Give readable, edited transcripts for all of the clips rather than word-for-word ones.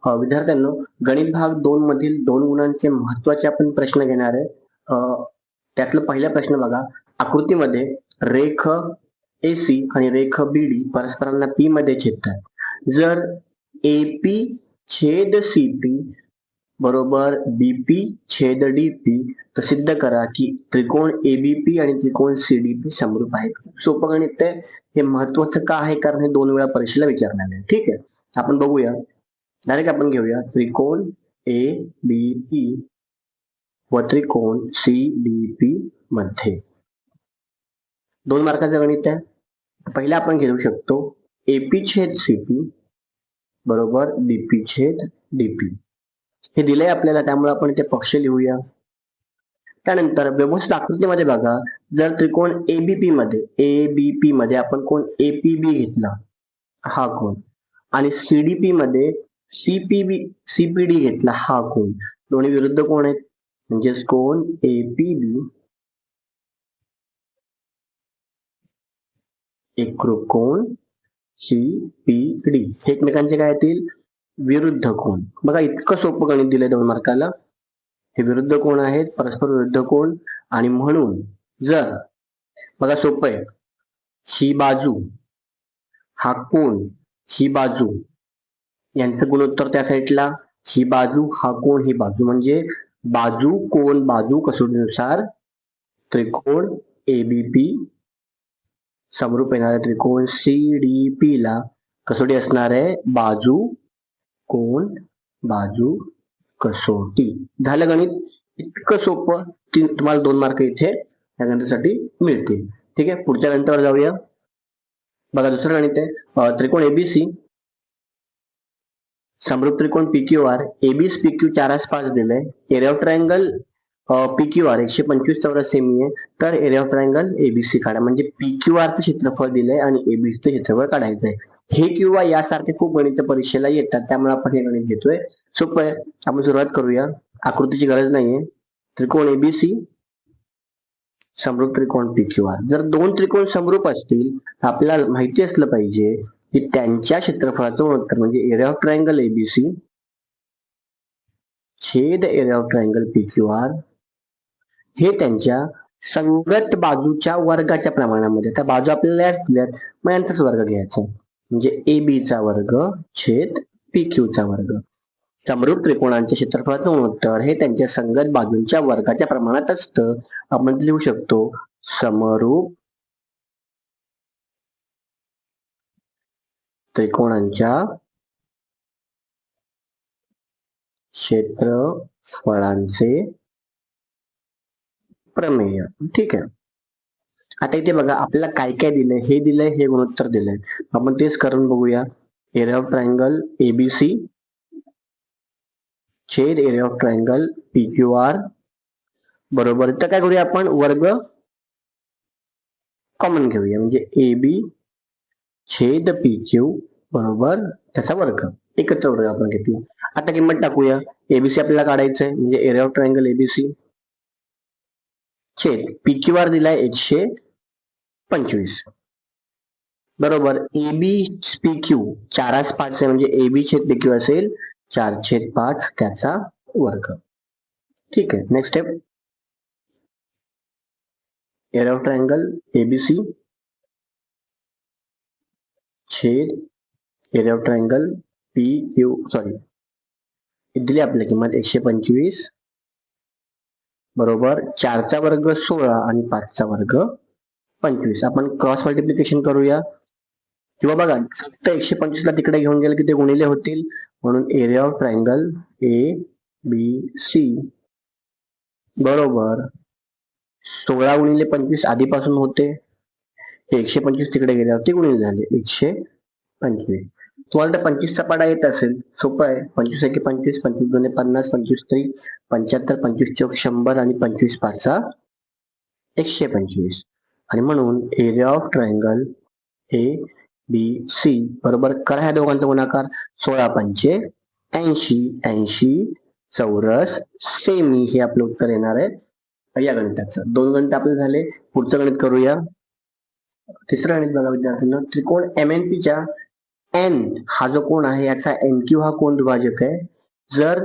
विद्यार्थ्यांनो, गणित भाग 2 मधील 2 गुणांचे महत्वाचे आपण प्रश्न घेणार आहे. त्यातला पहिला प्रश्न बघा. आकृतीमध्ये रेख AC आणि रेख BD परस्परांना P मध्ये छेदतात. जर AP छेद CP बरोबर BP छेद DP तर सिद्ध करा की त्रिकोण ABP आणि त्रिकोण CDP समरूप आहेत. सोपं गणित आहे. हे महत्वाचं का आहे? कारण हे 2 वेळा परीक्षेला विचारणार आहे. ठीक आहे, आपण बघूया. डायरेक्ट आपण घेऊया त्रिकोण ABP व त्रिकोण CDP मध्ये 2 मार्काचं गणित आहे. पहिला आपण घेऊ शकतो AP छेद CP बरोबर BP छेद DP. हे दिलंय आपल्याला, त्यामुळे आपण इथे पक्ष लिहूया. त्यानंतर व्यवस्थित आकृतीमध्ये बघा, जर त्रिकोण ABP मध्ये आपण कोण APB घेतला हा कोण आणि CDP मध्ये CPD घेतला हा कोण, दोन्ही विरुद्ध कोण आहेत, म्हणजेच कोण APB एकरूप कोण CPD हे एकमेकांचे काय येतील, विरुद्ध कोण. बघा इतकं सोपं गणित दिलंय 2 मार्काला. हे विरुद्ध कोण आहेत, परस्पर विरुद्ध कोण. आणि म्हणून जर बघा सोपं आहे, ही बाजू हा कोण, ही बाजू यांचं गुणोत्तर त्या साईडला, ही बाजू हा कोण, ही बाजू, म्हणजे बाजू कोण बाजू कसोटीनुसार त्रिकोण ABP समरूप येणाऱ्या त्रिकोण CDP ला कसोटी असणार आहे बाजू कोण बाजू कसोटी. झालं गणित. इतकं सोपं की तुम्हाला 2 मार्क इथे या गणितासाठी मिळतील. ठीक आहे, पुढच्या गणितावर जाऊया. बघा दुसरं गणित आहे त्रिकोण ABC समरूप त्रिकोण PQR. AB's PQ 4/5 दिलंय. एरिया ऑफ ट्रायंगल PQR 125 चौरस सेमी आहे. तर एरिया ऑफ ट्रायंगल ABC काढा. म्हणजे PQR चं क्षेत्रफळ दिलंय आणि ABC चं क्षेत्रफळ काढायचंय. हे किंवा यासारखे खूप गणित परीक्षेला येतात, त्यामुळे आपण हे गणित घेतोय. सोपं आहे. आपण सुरुवात करूया. आकृतीची गरज नाहीये. त्रिकोण ABC समरूप त्रिकोण PQR. जर 2 त्रिकोण समरूप असतील तर आपल्याला माहिती असलं पाहिजे की त्यांच्या क्षेत्रफळाचं गुणोत्तर म्हणजे एरिया ऑफ ट्रायंगल ABC छेद एरिया ऑफ ट्रायंगल PQR हे त्यांच्या संगत बाजूच्या वर्गाच्या प्रमाणामध्ये. त्या बाजू आपल्याला याच दिल्यात, मग यांचाच वर्ग घ्यायचा, म्हणजे AB चा वर्ग छेद PQ चा वर्ग. समरूप त्रिकोणांच्या क्षेत्रफळाचं गुणोत्तर हे त्यांच्या संगत बाजूंच्या वर्गाच्या प्रमाणात असतं. आपण लिहू शकतो समरूप त्रिकोणांच्या क्षेत्रफळांचे प्रमेय. ठीक आहे. आता इथे बघा आपल्याला काय काय दिलंय, हे दिलंय, हे गुणोत्तर दिलंय. आपण तेच करून बघूया. एरिया ऑफ ट्रायंगल ABC छेद एरिया ऑफ ट्रायंगल PQR बरोबर. तर काय करूया आपण, वर्ग कॉमन घेऊया, म्हणजे AB छेद PQ बरोबर त्याचा वर्ग एकत्र वर्ग आपण घेतला. आता किंमत टाकूया. ABC आपल्याला काढायचंय, म्हणजे एरिया ऑफ ट्रायंगल ABC छेद PQR दिलाय 125 बरोबर. AB PQ 4/5 आहे, म्हणजे AB छेद PQ असेल 4/5 त्याचा वर्ग. ठीक आहे. Next step, area of triangle ABC छेद एरिया ऑफ ट्रायंगल PQ दिली आपल्याला किंमत 125 बरोबर 4 चा वर्ग 16 आणि 5 चा वर्ग 25. आपण क्रॉस मल्टिप्लिकेशन करूया, किंवा बघा फक्त 125 ला तिकडे घेऊन गेलं की ते गुणिले होतील, म्हणून एरिया ऑफ ट्रायंगल ABC बरोबर 16 गुणिले 25 आधीपासून होते, 125 तिकडे गेल्यावरती गुणिले झाले 125. तुम्हाला तर 25 चा पाडा येत असेल, सोपं आहे. 25 1 25, 25 2 50, 25 3 75, 25 4 100 आणि 25 5 125. आणि म्हणून एरिया ऑफ ट्रायंगल ABC बरोबर करा ह्या दोघांचा गुणाकार, 16 पंचे 80, 80 चौरस सेमी हे आपलं उत्तर येणार आहे या गणिताचं. 2 गणित आपले झाले. पुढचं गणित करूया. तिसरं गणित बघा विद्यार्थ्यांना, त्रिकोण MNP च्या एन हा जो कोण आहे याचा एन क्यू हा कोण दुभाजक आहे. जर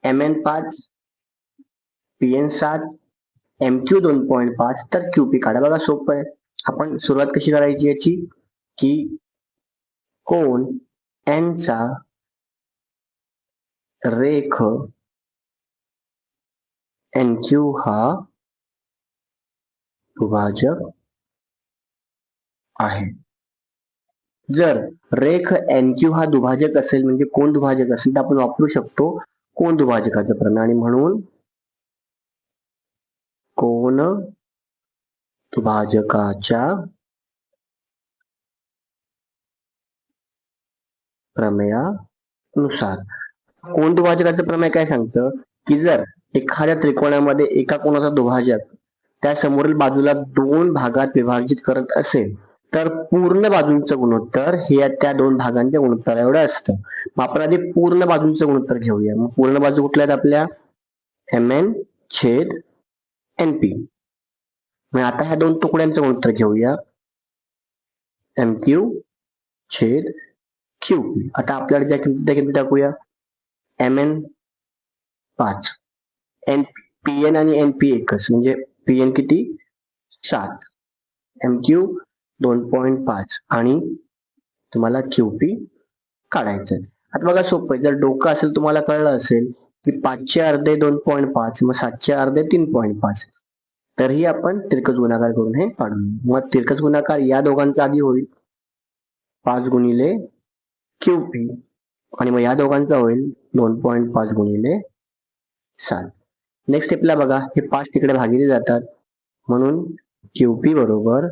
MN5 PN7 MQ 2.5 तर QP काढा. बघा सोपं आहे. आपण सुरुवात कशी करायची याची की कोण N चा रेख NQ हा दुभाजक आहे. जर रेख NQ हा दुभाजक असेल म्हणजे कोण दुभाजक असेल तर आपण वापरू शकतो कोण दुभाजकाचं प्रमेय आणि म्हणून कोण दुभाजकाच्या प्रमेयानुसार कोण दुभाजकाचं प्रमेय काय सांगतं की जर एखाद्या त्रिकोणामध्ये एका कोणाचा दुभाजक त्या समोरील बाजूला दोन भागात विभाजित करत असेल तर पूर्ण बाजूंचं गुणोत्तर हे त्या दोन भागांच्या गुणोत्तर एवढं असतं. मग आपण आधी पूर्ण बाजूंचं गुणोत्तर घेऊया. मग पूर्ण बाजू कुठल्या आहेत आपल्या MN छेद NP. मग आता ह्या दोन तुकड्यांचं गुणोत्तर घेऊया MQ छेद QP. आता आपल्याला ज्या किमती टाकूया MN5 PN आणि NP एकच म्हणजे PN किती 7 MQ 2.5 आणि तुम्हाला QP काढायचं. आता बघा सोपं आहे. जर डोकं असेल तुम्हाला कळलं असेल की 5चे अर्धे 2.5 मग 7चे अर्धे 3.5 तरीही आपण तिरकस गुणाकार करून हे काढू. मग तिरकस गुणाकार या दोघांचा आधी होईल 5 गुणिले QP आणि मग या दोघांचा होईल 2.5 गुणिले 7. नेक्स्ट स्टेपला बघा हे 5 तिकडे भागिले जातात म्हणून QP बरोबर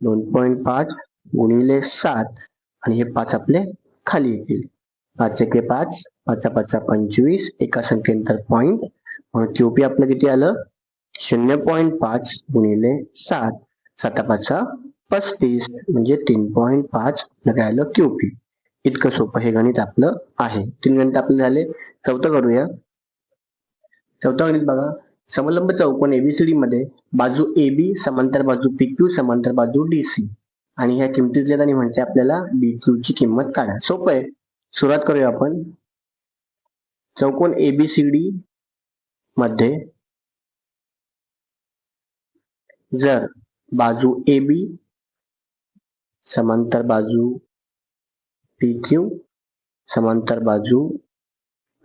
2.5 गुणिले 7 आणि हे 5 आपले खाली येतील. 5 एके 5 5 5 25 एका संख्येनंतर पॉईंट म्हणून QP आपलं किती आलं 0.5 गुणिले 7 7 5 35 म्हणजे 3.5 काय आलं QP. इतकं सोपं हे गणित आपलं आहे. 3 गणित आपले झाले. चौथं करूया. चौथं गणित बघा समलंब चौकोन ABCD मध्ये बाजू AB समांतर बाजू PQ समांतर बाजू DC आणि ह्या किमती दिल्यात आणि म्हणजे आपल्याला BQ ची किंमत काढा. सोपं आहे. सुरुवात करूया आपण. चौकोन ABCD मध्ये जर बाजू AB समांतर बाजू PQ समांतर बाजू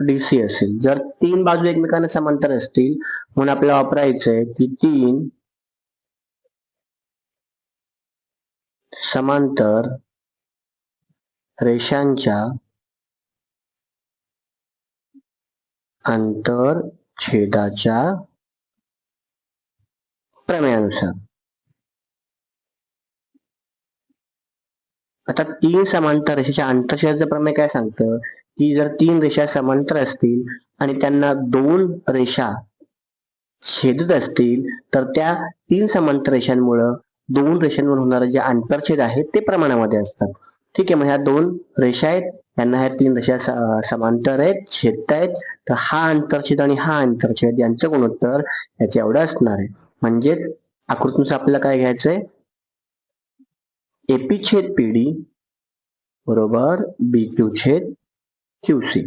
DC असेल जर तीन बाजू एकमेकांना समांतर असतील म्हणून आपल्याला वापरायचंय की 3 समांतर रेषांच्या आंतरछेदाच्या प्रमेयानुसार. आता 3 समांतर रेषेच्या आंतरछेदाचं प्रमेय काय सांगतं की जर 3 रेषा समांतर असतील आणि त्यांना 2 रेषा छेदत असतील तर त्या 3 समांतर रेषांमुळे 2 रेषांवर होणारे जे आंतरछेद आहेत ते प्रमाणामध्ये असतात. ठीक आहे. मग ह्या 2 रेषा आहेत त्यांना ह्या 3 रेषा समांतर आहेत छेदतायत तर हा आंतरछेद आणि हा आंतरछेद यांचं गुणोत्तर याच्या एवढं असणार आहे. म्हणजेच आकृतीनुसार आपल्याला काय घ्यायचंय AP छेद PD बरोबर BQ छेद QC.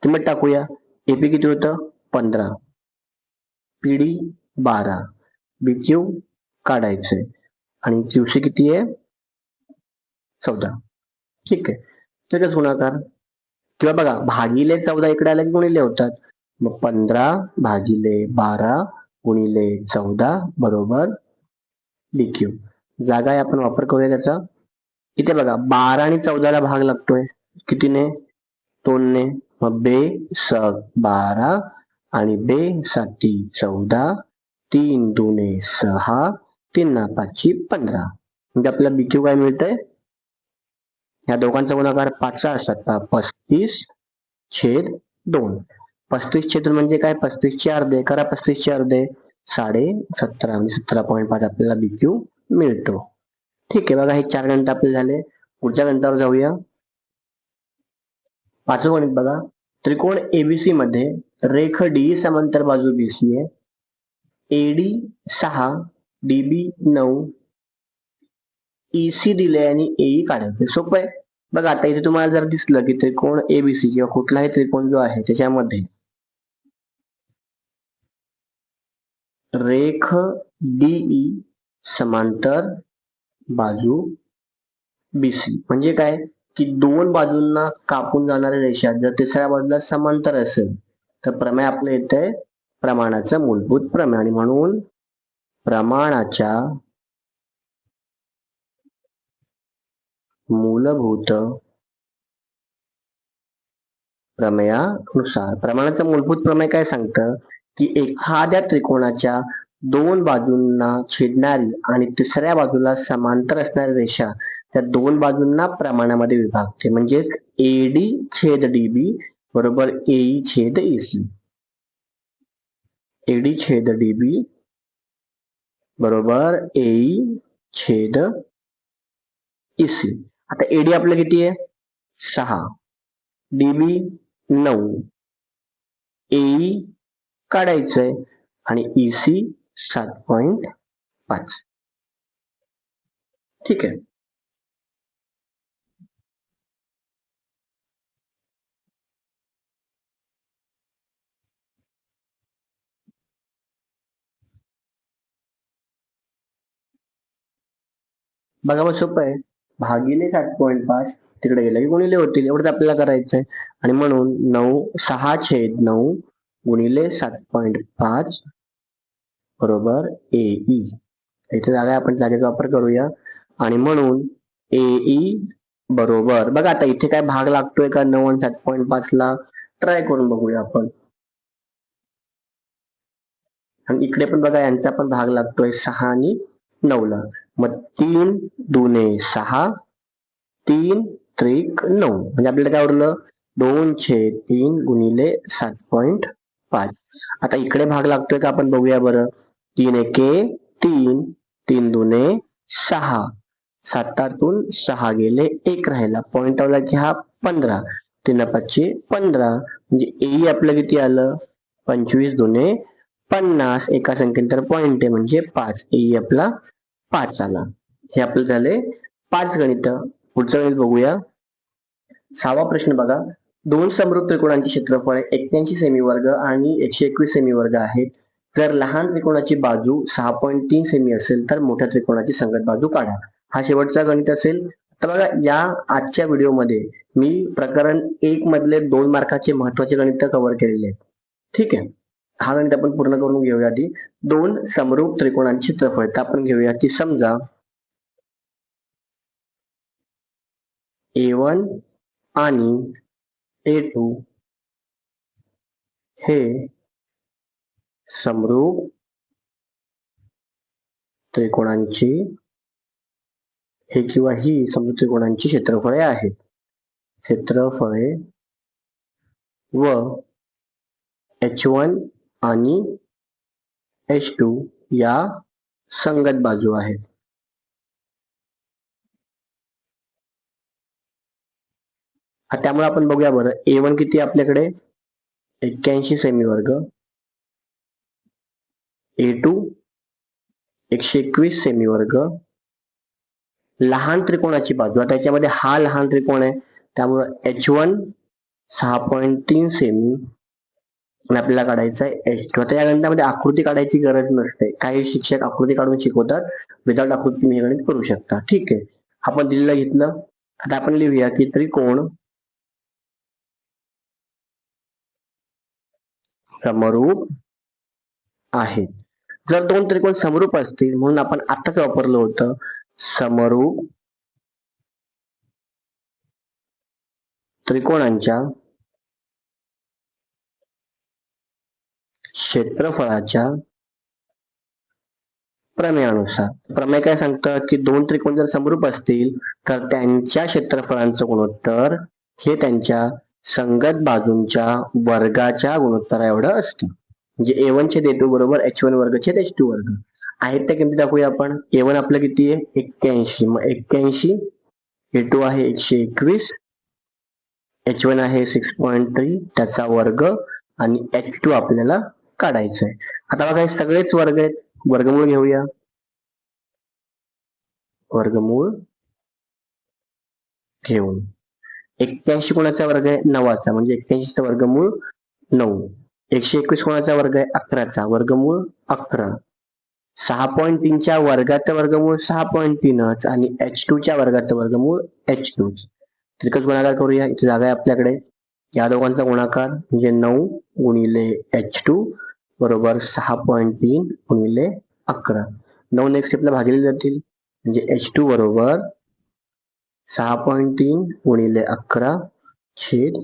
तुम्ही टाकूया. AP किती होतं 15 PD 12 BQ काढायचंय आणि QC किती आहे 14. ठीक आहे. त्याचाच गुणाकार किंवा बघा भागिले 14 इकडे आला की गुणिले होतात. मग 15 भागिले 12 गुणिले 14 बरोबर BQ. जागा आहे आपण वापर करूया त्याचा. इथे बघा 12 आणि 14 ला भाग लागतोय कितीने 2 ने. मग 2 सक 12 आणि 2 साती 14 3 दुने 6 3 5 15 म्हणजे आपल्याला BQ काय मिळतंय या दोघांचा गुणाकार 5 7 35 छेद 2. 35 छेद म्हणजे काय 35 चे अर्धे करा 35 चे अर्धे 17.5 म्हणजे 17.5 आपल्याला BQ मिळतो. ठीक आहे. बघा हे 4 गणित आपले झाले. पुढच्या गणितावर जाऊया. 5वं गणित बघा त्रिकोण ABC मध्ये रेख D समांतर बाजू BC आहे. AD 6 DB 9 EC दिले आणि AE काढायचे. सोपं आहे. बघा आता इथे तुम्हाला जर दिसलं की त्रिकोण एबीसी किंवा कुठलाही त्रिकोण जो आहे त्याच्यामध्ये रेख डीई समांतर बाजू बीसी म्हणजे काय की दोन बाजूंना कापून जाणाऱ्या रेषा जर तिसऱ्या बाजूला समांतर असेल तर प्रमेय आपलं येतंय प्रमाणाचं मूलभूत प्रमेय आणि म्हणून प्रमाणाच्या मूलभूत प्रमेयानुसार प्रमाणाचं मूलभूत प्रमेय काय सांगतं की एखाद्या त्रिकोणाच्या दोन बाजूंना छेदणारी आणि तिसऱ्या बाजूला समांतर असणारी रेषा त्या दोन बाजूंना प्रमाणामध्ये विभागते म्हणजेच एडी छेद डीबी बरोबर एई छेद एसी. एडी छेद डीबी बरोबर एई छेद इसी. आता एडी आपलं किती आहे 6, डीबी 9, एई काढायचंय आणि इसी 7.5. ठीक आहे. बघा मग सोपं आहे भागिले 7.5 तिकडे गेलं की गुणिले होतील एवढंच आपल्याला करायचंय आणि म्हणून 6/9 गुणिले 7.5 बरोबर एई. इथे जागा आपण जागेचा वापर करूया आणि म्हणून एई बरोबर बघा आता इथे काय भाग लागतोय का 9 आणि 7.5 ला ट्राय करून बघूया आपण आणि इकडे पण बघा यांचा पण भाग लागतोय 6 आणि 9 ला मग 3 दुने 6 3 त्रिक 9 म्हणजे आपल्याला काय उरलं 2/3 गुणिले 7.5. आता इकडे भाग लागतोय का आपण बघूया बरं 3 एके 3 3 दुने 6 7तून 6 गेले 1 राहिला पॉइंट लावला की हा 15 3 5 15 म्हणजे एई आपलं किती आलं 25 दुने 50 एका संख्येनंतर पॉइंट आहे म्हणजे 5 एई आपला 5 आला. हे आपलं झाले 5 गणित. पुढचं गणित बघूया 6वा प्रश्न बघा दोन समरूप त्रिकोणांचे क्षेत्रफळ 81 सेमी वर्ग आणि 121 सेमी वर्ग आहेत. जर लहान त्रिकोणाची बाजू 6.3 सेमी असेल तर मोठ्या त्रिकोणाची संगत बाजू काढा. हा शेवटचा गणित असेल. तर बघा या आजच्या व्हिडिओमध्ये मी प्रकरण 1 मधले 2 मार्काचे महत्वाचे गणित कव्हर केलेले आहेत. ठीक आहे. हा गणित आपण पूर्ण करून घेऊया आधी. दोन समरूप त्रिकोणांचे क्षेत्रफळ तर आपण घेऊया की समजा A1 आणि A2 हे समरूप त्रिकोणांची हे किंवा ही समरूप त्रिकोणांची क्षेत्रफळे आहेत. क्षेत्रफळे व H1 आणि H2 या संगत बाजू आहेत. त्यामुळे आपण बघूया बरं A1 किती आपल्याकडे 81 सेमी वर्ग A2 121 सेमी वर्ग लहान त्रिकोणाची बाजू आता याच्यामध्ये हा लहान त्रिकोण आहे त्यामुळे H1 6.3 सेमी आणि आपल्याला काढायचा आहे H2. आता या गणितामध्ये आकृती काढायची गरज नसते काही शिक्षक आकृती काढून शिकवतात विदाउट आकृती तुम्ही हे गणित करू शकता. ठीक आहे आपण दिलेलं घेतलं. आता आपण लिहूया की त्रिकोण समरूप आहेत. जर दोन त्रिकोण समरूप असतील म्हणून आपण आताच वापरलं होतं समरूप त्रिकोणांच्या क्षेत्रफळाच्या प्रमेयानुसार. प्रमेय काय सांगतं की दोन त्रिकोण जर समरूप असतील तर त्यांच्या क्षेत्रफळांचं गुणोत्तर हे त्यांच्या संगत बाजूंच्या वर्गाच्या गुणोत्तरा एवढं असतं. म्हणजे A1 छेद A2 बरोबर H1 वर्ग छेद H2 वर्ग. आहेत त्या किमती दाखवूया आपण. A1 आपलं किती आहे 81 मग 81 A2 आहे 121 H1 आहे 6.3 त्याचा वर्ग आणि H2 आपल्याला काढायचं आहे. आता बघा हे सगळेच वर्ग आहेत वर्गमूळ घेऊया. वर्गमूळ घेऊन 81 कोणाचा वर्ग आहे? 9चा, म्हणजे 81 वर्गमूळ 9. 121 कोणाचा वर्ग आहे? 11चा, वर्गमूळ 11. 6.3 च्या वर्गाचं वर्गमूळ 6.3च आणि h2 च्या वर्गाचं वर्गमूळ h2. तिरकस गुणाकार करूया. इथे जागा आहे आपल्याकडे. या दोघांचा गुणाकार म्हणजे 9 गुणिले h2 बरोबर 6.3 गुणिले 11. 9 नेक्स्ट स्टेपला भागिले जातील, म्हणजे h2 बरोबर 6.3 गुणिले 11 छेद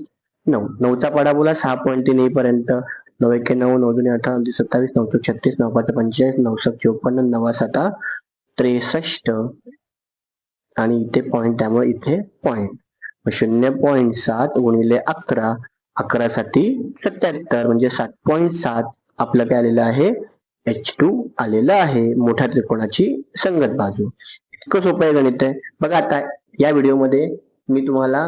9. 9चा पाडा बोला 6.3 येईपर्यंत. 9 1 9, 9 2 18, 27, 9 36, 9 5 45, 9 7 54, 9 7 63 आणि इथे पॉईंट, त्यामुळे इथे पॉईंट. 0.7 गुणिले 11, 11 साठी 77, म्हणजे 7.7 आपलं काय आलेलं आहे? h2 आलेलं आहे, मोठ्या त्रिकोणाची संगत बाजू. इतकं सोपं आहे गणित आहे. बघा आता या व्हिडिओमध्ये मी तुम्हाला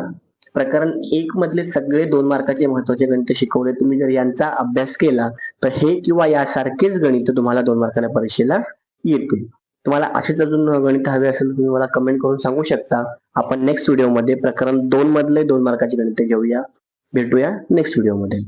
प्रकरण 1 मधले सगळे 2 मार्काचे महत्वाचे गणित शिकवले. तुम्ही जर यांचा अभ्यास केला तर हे किंवा यासारखेच गणित तुम्हाला 2 मार्काला परीक्षेला येतील. तुम्हाला असेच अजून गणित हवे असेल तुम्ही मला कमेंट करून सांगू शकता. आपण नेक्स्ट व्हिडिओमध्ये प्रकरण 2 मधले 2 मार्काचे गणित घेऊया. भेटूया नेक्स्ट व्हिडिओमध्ये.